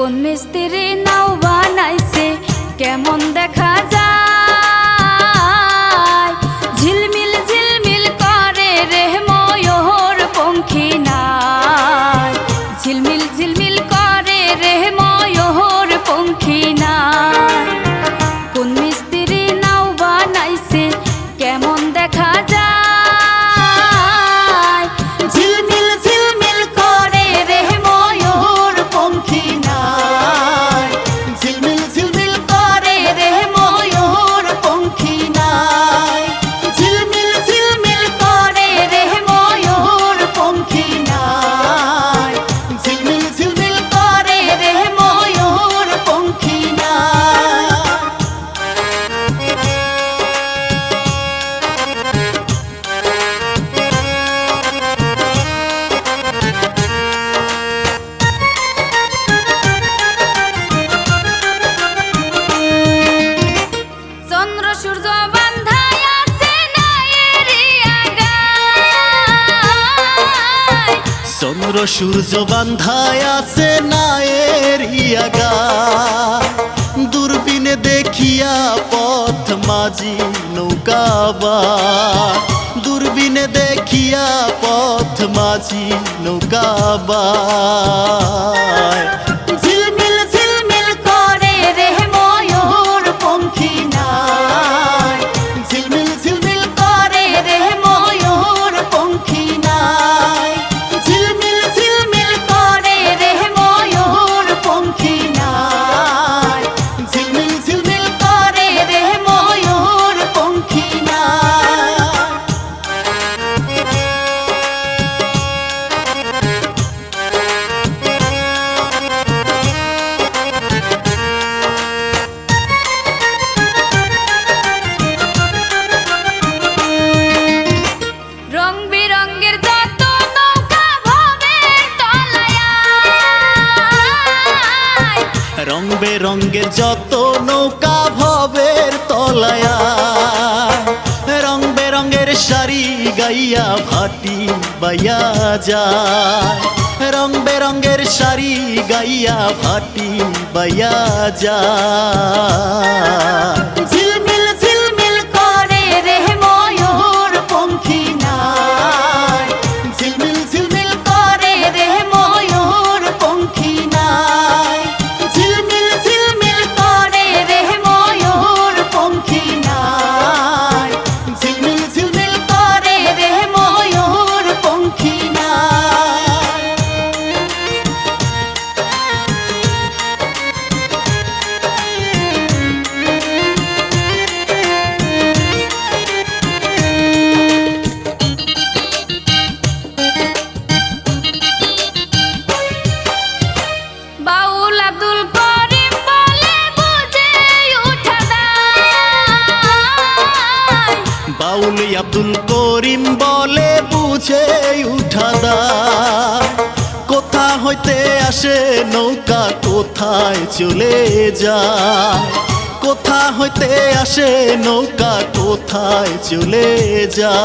কোন মিস্ত্রি নাও বানাইছে কেমন দেখা যায়, ঝিলমিল ঝিলমিল করে রে ময়ূর পঙ্খী নাই, ঝিলমিল ঝিলমিল করে রে ময়ূর পঙ্খী নাই। কোন মিস্ত্রি নাও বানাইছে কেমন দেখা যায়, ঝিলমিল ঝিলমিল করে রে ময়ূর পঙ্খী নাই, ঝিলমিল ঝিলমিল করে রে ময়ূর পঙ্খী নাই, ঝিলমিল ঝিলমিল করে রে ময়ূর পঙ্খী নাই, ঝিলমিল ঝিলমিল করে রে ময়ূর পঙ্খী নাই। চন্দ্র সূর্য বান্ধায় আছে নায়েরি আগায়, চন্দ্র সূর্য বান্ধায় আছে নায়ের ইয়াগা, দূরবীনে দেখিয়া পথ মাঝি নৌকাবা, দূরবীনে দেখিয়া পথ মাঝি নৌকাবা। ঝিলমিল ঝিলমিল করে রে ময়ূর পঙ্খী নাই, ঝিলমিল ঝিলমিল করে রে ময়ূর পঙ্খী নাই, ঝিলমিল ঝিলমিল করে রে ময়ূর পঙ্খী নাই, ঝিলমিল ঝিলমিল করে রে ময়ূর পঙ্খী নাই। রং বিরঙ্গের যত নৌকা ভবের তলায়, রং বেরঙ্গের যত নৌকা ভবের তলায়া, রং বেরঙ্গের শাড়ি গাইয়া ভাটি বাইয়া যায়, রং বেরঙ্গের শাড়ি গাইয়া ভাটি বাইয়া যায়। ঝিলমিল ঝিলমিল করে রে ময়ূর পঙ্খী নাই, ঝিলমিল ঝিলমিল করে রে ময়ূর পঙ্খী নাই, ঝিলমিল ঝিলমিল করে রে ময়ূর পঙ্খী নাই, ঝিলমিল ঝিলমিল করে রে ময়ূর পঙ্খী নাই। বাউল আব্দুল করিম বলে বুঝে উঠা দায়, বাউল আব্দুল করিম বলে বুঝে উঠা দায়, কোথা হইতে আসে নৌকা কোথায় চলে যায়, কোথা হইতে আসে নৌকা কোথায় চলে যায়।